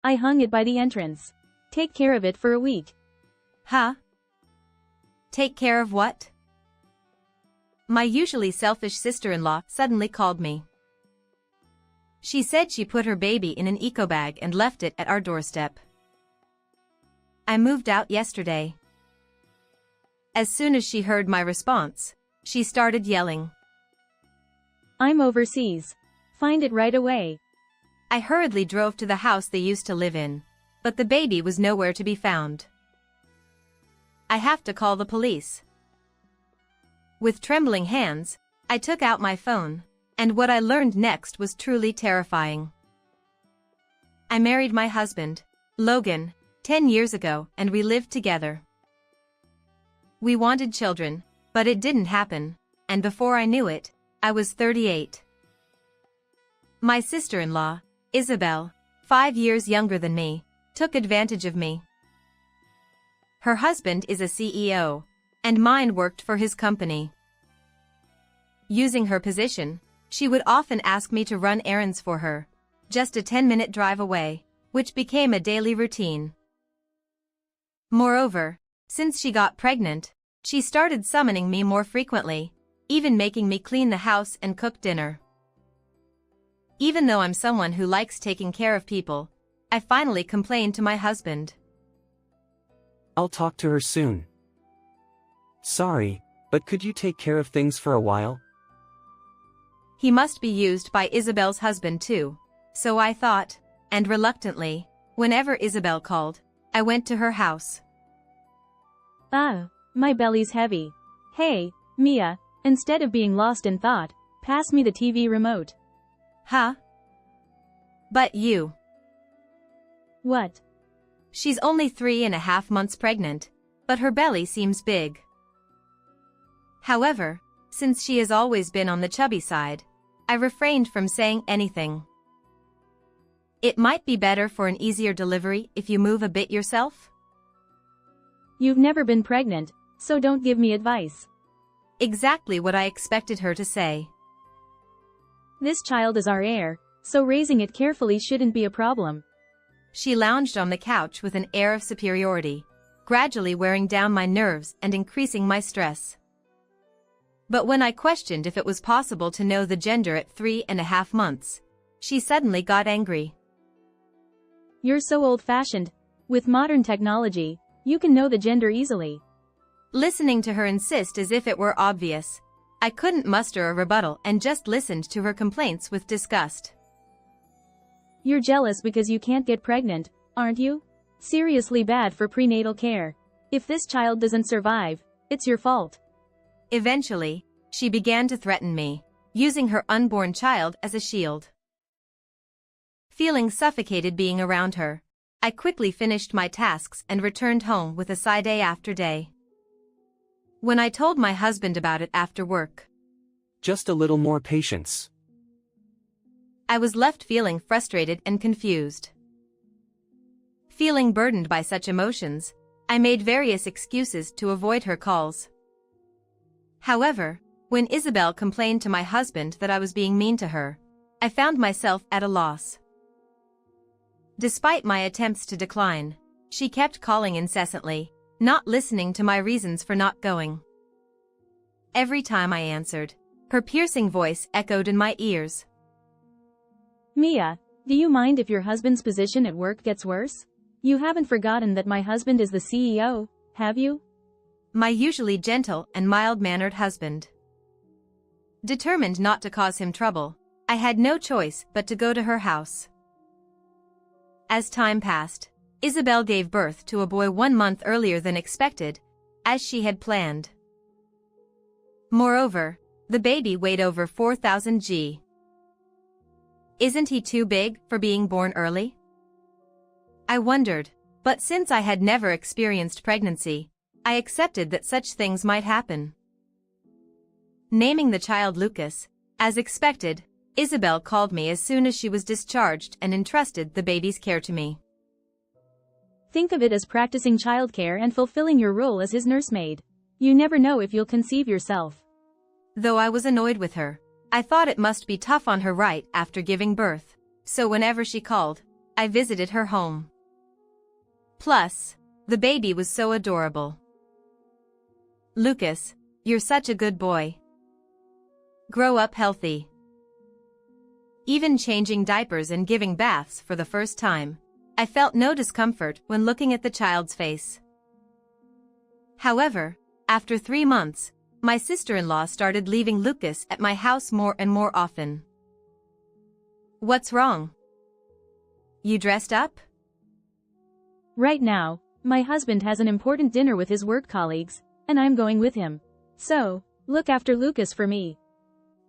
I hung it by the entrance. Take care of it for a week. Huh? Take care of what? My usually selfish sister-in-law suddenly called me. She said she put her baby in an eco bag and left it at our doorstep. I moved out yesterday. As soon as she heard my response, she started yelling. I'm overseas. Find it right away. I hurriedly drove to the house they used to live in, but the baby was nowhere to be found. I have to call the police. With trembling hands, I took out my phone, and what I learned next was truly terrifying. I married my husband, Logan, 10 years ago, and we lived together. We wanted children, but it didn't happen, and before I knew it, I was 38. My sister-in-law, Isabel, 5 years younger than me, took advantage of me. Her husband is a CEO, and mine worked for his company. Using her position, she would often ask me to run errands for her, just a 10-minute drive away, which became a daily routine. Moreover, since she got pregnant, she started summoning me more frequently, even making me clean the house and cook dinner. Even though I'm someone who likes taking care of people, I finally complained to my husband. I'll talk to her soon. Sorry, but could you take care of things for a while? He must be used by Isabel's husband too, so I thought, and reluctantly, whenever Isabel called, I went to her house. Ah, my belly's heavy. Hey, Mia, instead of being lost in thought, pass me the TV remote. Huh? But you. What? She's only 3.5 months pregnant, but her belly seems big. However, since she has always been on the chubby side, I refrained from saying anything. It might be better for an easier delivery if you move a bit yourself? You've never been pregnant, so don't give me advice. Exactly what I expected her to say. This child is our heir, so raising it carefully shouldn't be a problem. She lounged on the couch with an air of superiority, gradually wearing down my nerves and increasing my stress. But when I questioned if it was possible to know the gender at 3.5 months, she suddenly got angry. You're so old-fashioned. With modern technology, you can know the gender easily. Listening to her insist as if it were obvious, I couldn't muster a rebuttal and just listened to her complaints with disgust. You're jealous because you can't get pregnant, aren't you? Seriously bad for prenatal care. If this child doesn't survive, it's your fault. Eventually, she began to threaten me, using her unborn child as a shield. Feeling suffocated being around her, I quickly finished my tasks and returned home with a sigh day after day. When I told my husband about it after work, Just a little more patience. I was left feeling frustrated and confused. Feeling burdened by such emotions, I made various excuses to avoid her calls. However, when Isabel complained to my husband that I was being mean to her, I found myself at a loss. Despite my attempts to decline, she kept calling incessantly, not listening to my reasons for not going. Every time I answered, her piercing voice echoed in my ears. Mia, do you mind if your husband's position at work gets worse? You haven't forgotten that my husband is the CEO, have you? My usually gentle and mild-mannered husband. Determined not to cause him trouble, I had no choice but to go to her house. As time passed, Isabel gave birth to a boy 1 month earlier than expected, as she had planned. Moreover, the baby weighed over 4,000 g. Isn't he too big for being born early? I wondered, but since I had never experienced pregnancy, I accepted that such things might happen. Naming the child Lucas, as expected, Isabel called me as soon as she was discharged and entrusted the baby's care to me. Think of it as practicing childcare and fulfilling your role as his nursemaid. You never know if you'll conceive yourself. Though I was annoyed with her, I thought it must be tough on her right after giving birth, so whenever she called, I visited her home. Plus, the baby was so adorable. Lucas, you're such a good boy. Grow up healthy. Even changing diapers and giving baths for the first time, I felt no discomfort when looking at the child's face. However, after 3 months, my sister-in-law started leaving Lucas at my house more and more often. What's wrong? You dressed up? Right now, my husband has an important dinner with his work colleagues, and I'm going with him. So, look after Lucas for me.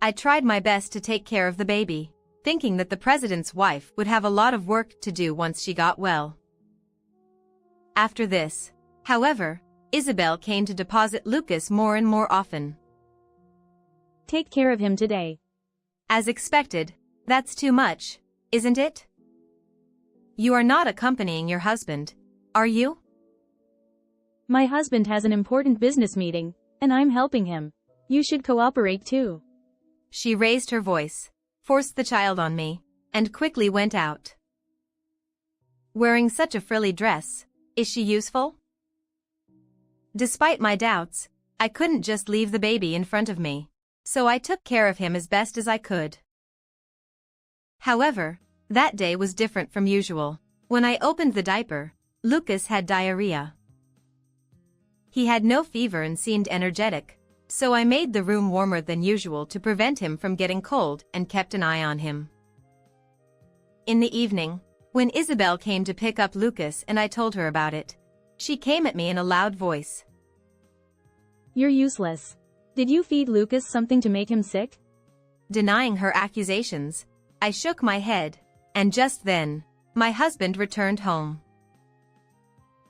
I tried my best to take care of the baby, thinking that the president's wife would have a lot of work to do once she got well. After this, however, Isabel came to deposit Lucas more and more often. Take care of him today. As expected, that's too much, isn't it? You are not accompanying your husband, are you? My husband has an important business meeting, and I'm helping him. You should cooperate too. She raised her voice, forced the child on me, and quickly went out. Wearing such a frilly dress, is she useful? Despite my doubts, I couldn't just leave the baby in front of me, so I took care of him as best as I could. However, that day was different from usual. When I opened the diaper, Lucas had diarrhea. He had no fever and seemed energetic, so I made the room warmer than usual to prevent him from getting cold and kept an eye on him. In the evening, when Isabel came to pick up Lucas and I told her about it, she came at me in a loud voice. You're useless. Did you feed Lucas something to make him sick? Denying her accusations, I shook my head, and just then, my husband returned home.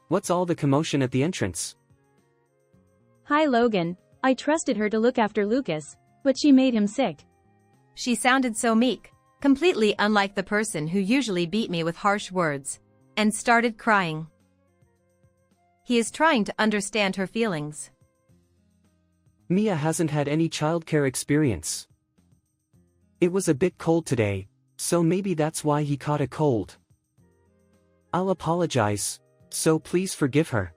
What's all the commotion at the entrance? Hi Logan, I trusted her to look after Lucas, but she made him sick. She sounded so meek, completely unlike the person who usually beat me with harsh words, and started crying. He is trying to understand her feelings. Mia hasn't had any childcare experience. It was a bit cold today, so maybe that's why he caught a cold. I'll apologize, so please forgive her.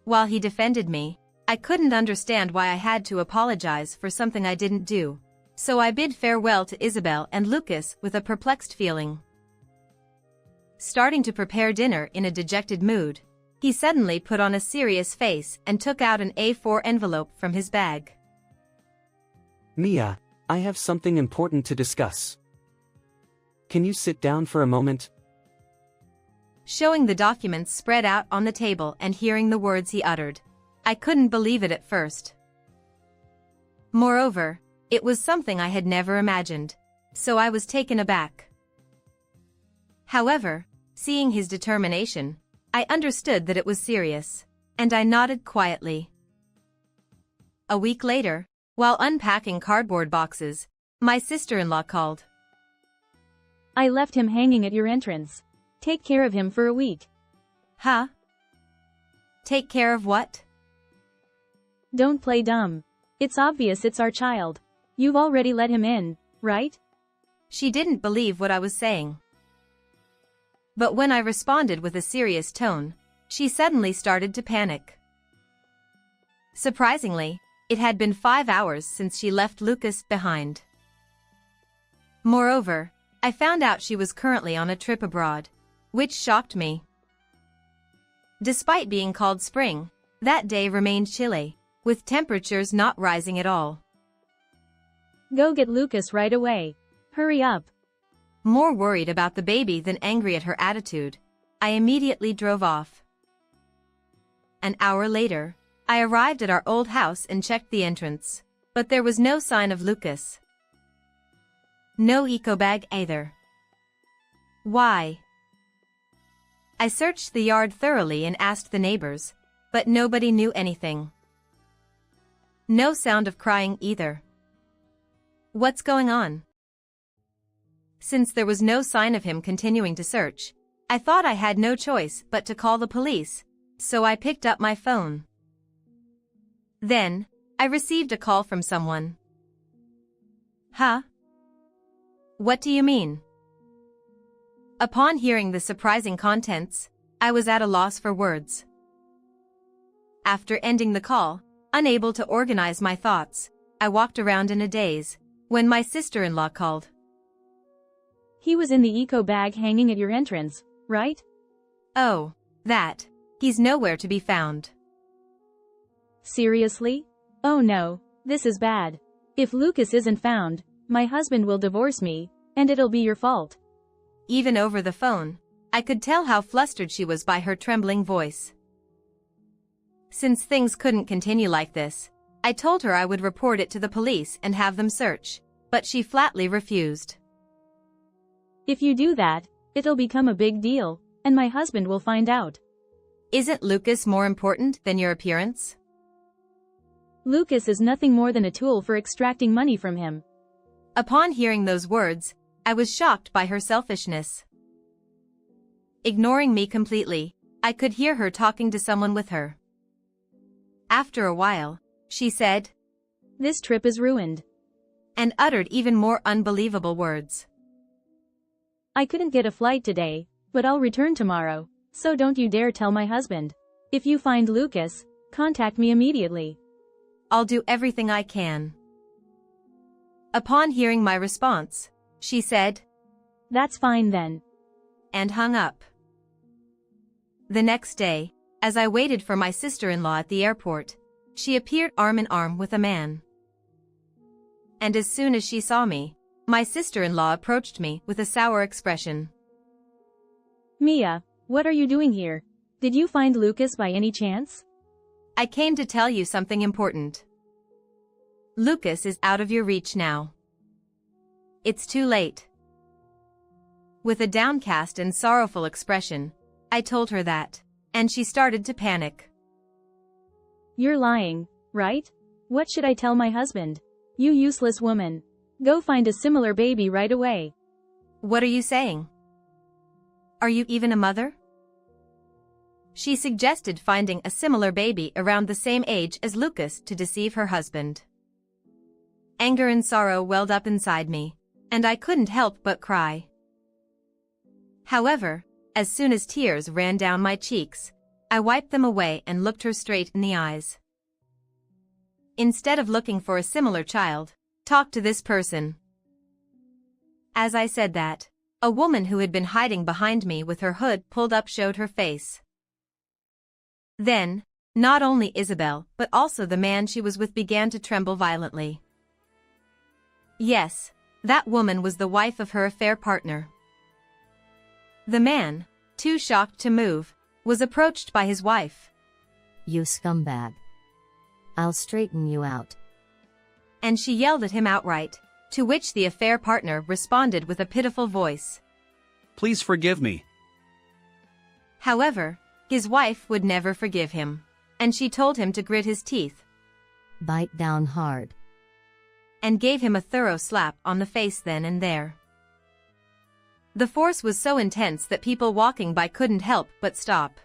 While he defended me, I couldn't understand why I had to apologize for something I didn't do, so I bid farewell to Isabel and Lucas with a perplexed feeling. Starting to prepare dinner in a dejected mood, he suddenly put on a serious face and took out an A4 envelope from his bag. Mia, I have something important to discuss. Can you sit down for a moment? Showing the documents spread out on the table and hearing the words he uttered, I couldn't believe it at first. Moreover, it was something I had never imagined, so I was taken aback. However, seeing his determination, I understood that it was serious, and I nodded quietly. A week later, while unpacking cardboard boxes, my sister-in-law called. I left him hanging at your entrance. Take care of him for a week. Huh? Take care of what? Don't play dumb. It's obvious it's our child. You've already let him in, right? She didn't believe what I was saying. But when I responded with a serious tone, she suddenly started to panic. Surprisingly, it had been 5 hours since she left Lucas behind. Moreover, I found out she was currently on a trip abroad, which shocked me. Despite being called spring, that day remained chilly, with temperatures not rising at all. Go get Lucas right away. Hurry up. More worried about the baby than angry at her attitude, I immediately drove off. An hour later, I arrived at our old house and checked the entrance, but there was no sign of Lucas. No eco bag either. Why? I searched the yard thoroughly and asked the neighbors, but nobody knew anything. No sound of crying either. What's going on? Since there was no sign of him continuing to search, I thought I had no choice but to call the police, so I picked up my phone. Then, I received a call from someone. Huh? What do you mean? Upon hearing the surprising contents, I was at a loss for words. After ending the call, unable to organize my thoughts, I walked around in a daze, when my sister-in-law called. He was in the eco bag hanging at your entrance, right? Oh, that. He's nowhere to be found. Seriously? Oh no, this is bad. If Lucas isn't found, my husband will divorce me, and it'll be your fault. Even over the phone, I could tell how flustered she was by her trembling voice. Since things couldn't continue like this, I told her I would report it to the police and have them search, but she flatly refused. If you do that, it'll become a big deal, and my husband will find out. Isn't Lucas more important than your appearance? Lucas is nothing more than a tool for extracting money from him. Upon hearing those words, I was shocked by her selfishness. Ignoring me completely, I could hear her talking to someone with her. After a while, she said, "This trip is ruined," and uttered even more unbelievable words. "I couldn't get a flight today, but I'll return tomorrow, so don't you dare tell my husband. If you find Lucas, contact me immediately." I'll do everything I can. Upon hearing my response, she said, "That's fine then," and hung up. The next day, as I waited for my sister-in-law at the airport, she appeared arm in arm with a man. And as soon as she saw me, my sister-in-law approached me with a sour expression. "Mia, what are you doing here? Did you find Lucas by any chance?" "I came to tell you something important. Lucas is out of your reach now. It's too late." With a downcast and sorrowful expression, I told her that, and she started to panic. "You're lying, right? What should I tell my husband? You useless woman. Go find a similar baby right away." "What are you saying? Are you even a mother?" She suggested finding a similar baby around the same age as Lucas to deceive her husband. Anger and sorrow welled up inside me, and I couldn't help but cry. However, as soon as tears ran down my cheeks, I wiped them away and looked her straight in the eyes. Instead of looking for a similar child, talk to this person. As I said that, a woman who had been hiding behind me with her hood pulled up showed her face. Then, not only Isabel but also the man she was with began to tremble violently. Yes, that woman was the wife of her affair partner. The man, too shocked to move, was approached by his wife. "You scumbag. I'll straighten you out." And she yelled at him outright, to which the affair partner responded with a pitiful voice. "Please forgive me." However, his wife would never forgive him, and she told him to grit his teeth, "Bite down hard," and gave him a thorough slap on the face then and there. The force was so intense that people walking by couldn't help but stop.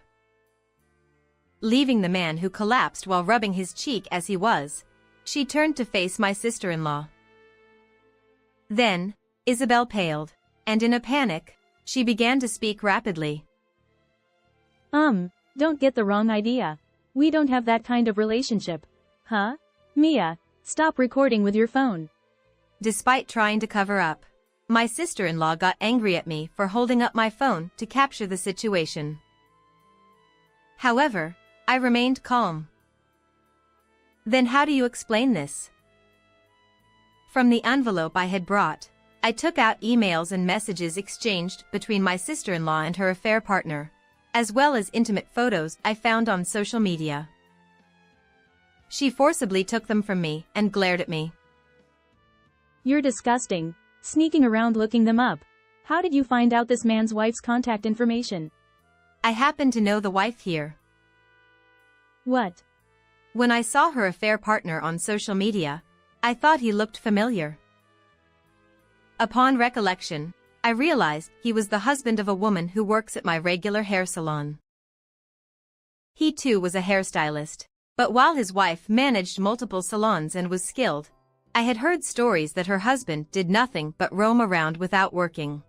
Leaving the man who collapsed while rubbing his cheek as he was, she turned to face my sister-in-law. Then, Isabel paled, and in a panic, she began to speak rapidly. Don't get the wrong idea. We don't have that kind of relationship." "Huh? Mia, stop recording with your phone." Despite trying to cover up, my sister-in-law got angry at me for holding up my phone to capture the situation. However, I remained calm. "Then how do you explain this?" From the envelope I had brought, I took out emails and messages exchanged between my sister-in-law and her affair partner, as well as intimate photos I found on social media. She forcibly took them from me and glared at me. "You're disgusting, sneaking around looking them up. How did you find out this man's wife's contact information?" "I happen to know the wife here. "What?" When I saw her affair partner on social media, I thought he looked familiar. Upon recollection, I realized he was the husband of a woman who works at my regular hair salon. He too was a hairstylist, but while his wife managed multiple salons and was skilled, I had heard stories that her husband did nothing but roam around without working.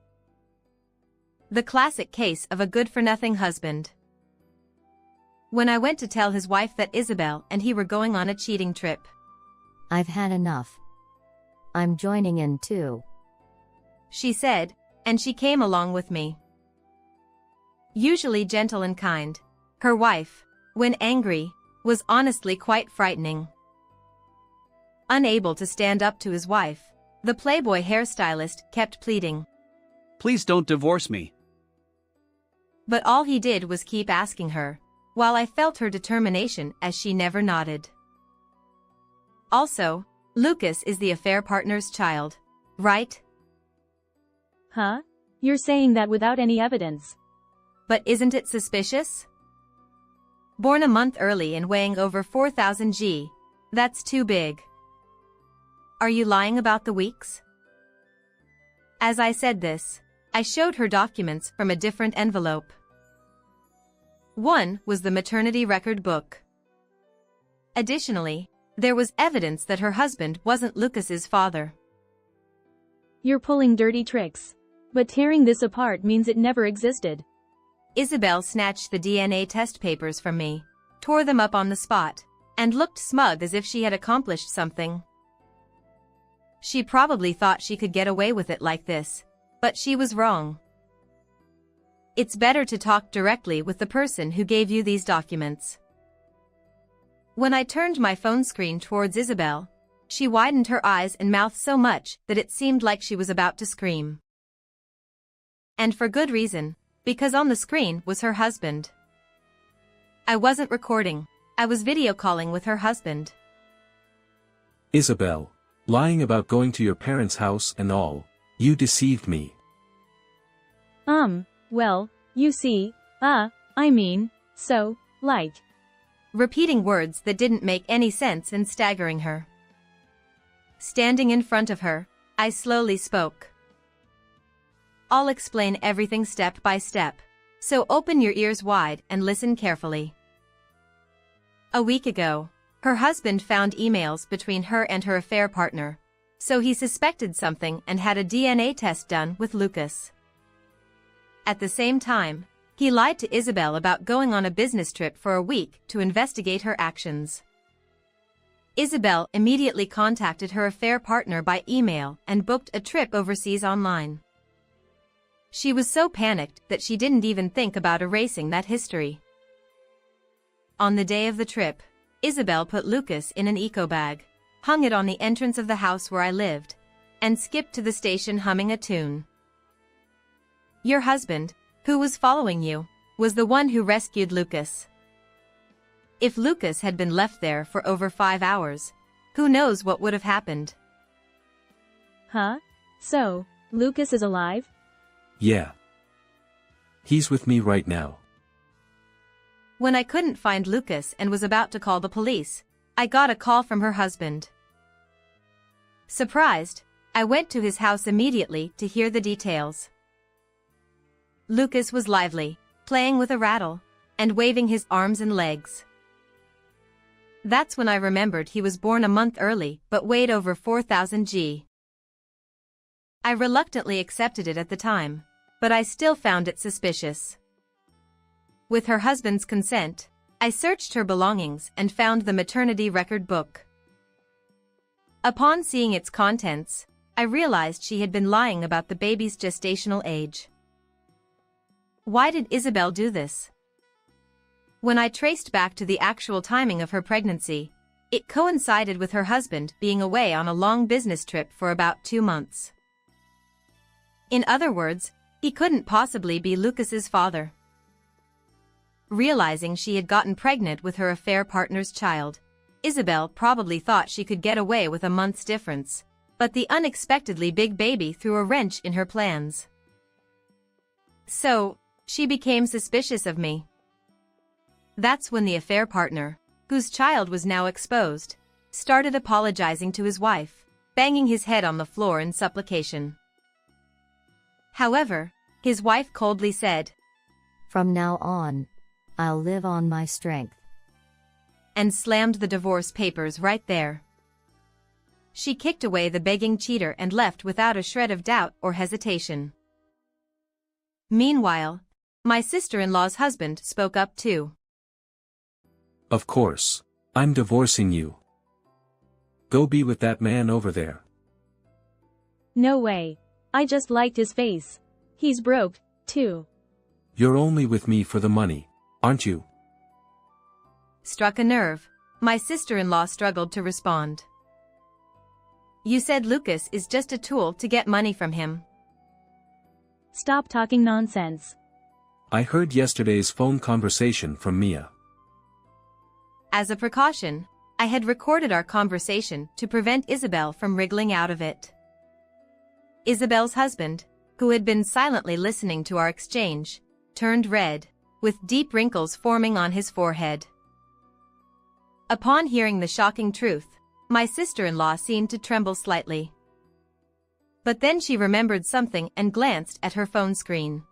The classic case of a good-for-nothing husband. When I went to tell his wife that Isabel and he were going on a cheating trip. I've had enough. I'm joining in too. She said, and she came along with me. Usually gentle and kind, her wife, when angry, was honestly quite frightening. Unable to stand up to his wife, the Playboy hairstylist kept pleading. Please don't divorce me. But all he did was keep asking her, while I felt her determination as she never nodded. Also, Lucas is the affair partner's child, right? Huh? You're saying that without any evidence. But isn't it suspicious? Born a month early and weighing over 4,000 g, that's too big. Are you lying about the weeks? As I said this, I showed her documents from a different envelope. One was the maternity record book. Additionally, there was evidence that her husband wasn't Lucas's father. You're pulling dirty tricks. But tearing this apart means it never existed. Isabel snatched the DNA test papers from me, tore them up on the spot, and looked smug as if she had accomplished something. She probably thought she could get away with it like this, but she was wrong. It's better to talk directly with the person who gave you these documents. When I turned my phone screen towards Isabel, she widened her eyes and mouth so much that it seemed like she was about to scream. And for good reason, because on the screen was her husband. I wasn't recording, I was video calling with her husband. Isabel, lying about going to your parents' house and all, you deceived me. Well, you see, so, like. Repeating words that didn't make any sense and staggering her. Standing in front of her, I slowly spoke. I'll explain everything step by step, so open your ears wide and listen carefully. A week ago, her husband found emails between her and her affair partner, so he suspected something and had a DNA test done with Lucas. At the same time, he lied to Isabel about going on a business trip for a week to investigate her actions. Isabel immediately contacted her affair partner by email and booked a trip overseas online. She was so panicked that she didn't even think about erasing that history. On the day of the trip, Isabel put Lucas in an eco bag, hung it on the entrance of the house where I lived, and skipped to the station humming a tune. Your husband, who was following you, was the one who rescued Lucas. If Lucas had been left there for over 5 hours, who knows what would have happened? Huh? So, Lucas is alive? Yeah. He's with me right now. When I couldn't find Lucas and was about to call the police, I got a call from her husband. Surprised, I went to his house immediately to hear the details. Lucas was lively, playing with a rattle, and waving his arms and legs. That's when I remembered he was born a month early but weighed over 4,000 g. I reluctantly accepted it at the time, but I still found it suspicious. With her husband's consent, I searched her belongings and found the maternity record book. Upon seeing its contents, I realized she had been lying about the baby's gestational age. Why did Isabel do this? When I traced back to the actual timing of her pregnancy, it coincided with her husband being away on a long business trip for about 2 months. In other words, he couldn't possibly be Lucas's father. Realizing she had gotten pregnant with her affair partner's child, Isabel probably thought she could get away with a month's difference, but the unexpectedly big baby threw a wrench in her plans. So, she became suspicious of me. That's when the affair partner, whose child was now exposed, started apologizing to his wife, banging his head on the floor in supplication. However, his wife coldly said, From now on, I'll live on my strength. And slammed the divorce papers right there. She kicked away the begging cheater and left without a shred of doubt or hesitation. Meanwhile, my sister-in-law's husband spoke up too. Of course. I'm divorcing you. Go be with that man over there. No way. I just liked his face. He's broke, too. You're only with me for the money, aren't you? Struck a nerve, my sister-in-law struggled to respond. You said Lucas is just a tool to get money from him. Stop talking nonsense. I heard yesterday's phone conversation from Mia. As a precaution, I had recorded our conversation to prevent Isabel from wriggling out of it. Isabel's husband, who had been silently listening to our exchange, turned red, with deep wrinkles forming on his forehead. Upon hearing the shocking truth, my sister-in-law seemed to tremble slightly. But then she remembered something and glanced at her phone screen.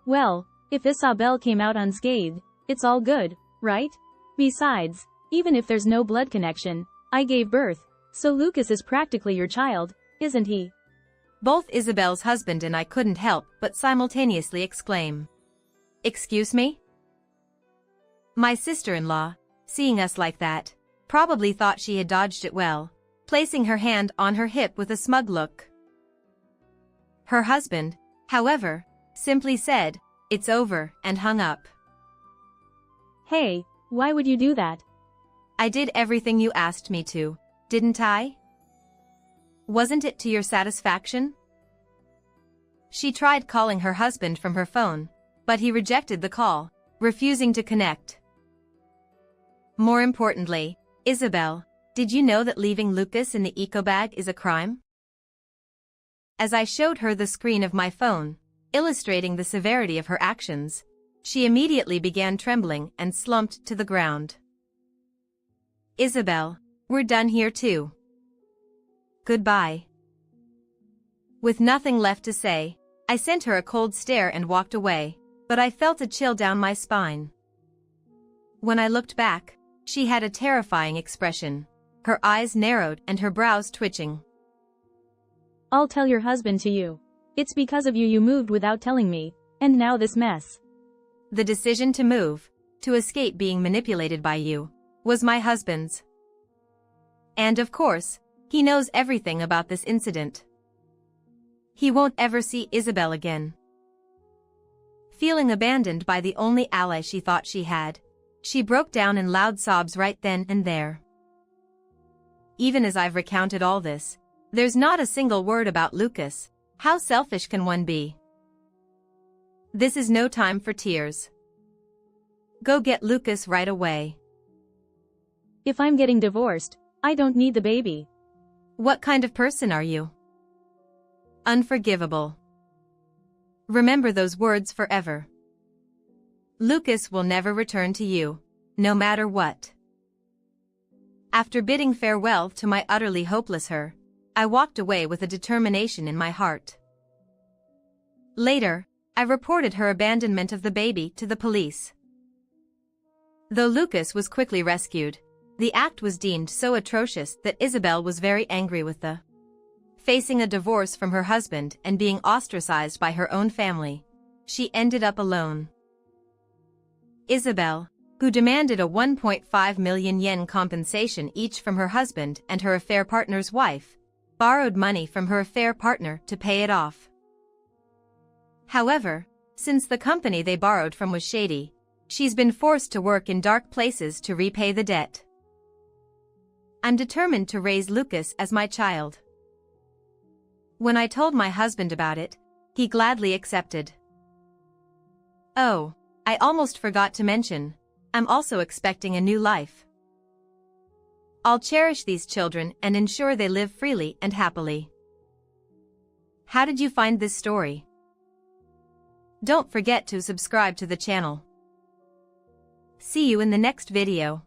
Well, if Isabel came out unscathed, it's all good, right? Besides, even if there's no blood connection, I gave birth, so Lucas is practically your child, isn't he? Both Isabel's husband and I couldn't help but simultaneously exclaim. Excuse me? My sister-in-law, seeing us like that, probably thought she had dodged it well, placing her hand on her hip with a smug look. Her husband, however, simply said, "It's over," and hung up. Hey, why would you do that? I did everything you asked me to, didn't I? Wasn't it to your satisfaction? She tried calling her husband from her phone, but he rejected the call, refusing to connect. More importantly, Isabel, did you know that leaving Lucas in the eco bag is a crime? As I showed her the screen of my phone, illustrating the severity of her actions, she immediately began trembling and slumped to the ground. Isabel, we're done here too. Goodbye. With nothing left to say, I sent her a cold stare and walked away, but I felt a chill down my spine. When I looked back, she had a terrifying expression, her eyes narrowed and her brows twitching. I'll tell your husband to you. It's because of you you moved without telling me, and now this mess. The decision to move, to escape being manipulated by you, was my husband's. And of course, he knows everything about this incident. He won't ever see Isabel again. Feeling abandoned by the only ally she thought she had, she broke down in loud sobs right then and there. Even as I've recounted all this, there's not a single word about Lucas. How selfish can one be? This is no time for tears. Go get Lucas right away. If I'm getting divorced, I don't need the baby. What kind of person are you? Unforgivable. Remember those words forever. Lucas will never return to you, no matter what. After bidding farewell to my utterly hopeless her, I walked away with a determination in my heart. Later, I reported her abandonment of the baby to the police. Though Lucas was quickly rescued, the act was deemed so atrocious that Isabel was very angry with the facing a divorce from her husband and being ostracized by her own family. She ended up alone. Isabel, who demanded a 1.5 million yen compensation each from her husband and her affair partner's wife, borrowed money from her affair partner to pay it off. However, since the company they borrowed from was shady, she's been forced to work in dark places to repay the debt. I'm determined to raise Lucas as my child. When I told my husband about it, he gladly accepted. Oh, I almost forgot to mention, I'm also expecting a new life. I'll cherish these children and ensure they live freely and happily. How did you find this story? Don't forget to subscribe to the channel. See you in the next video.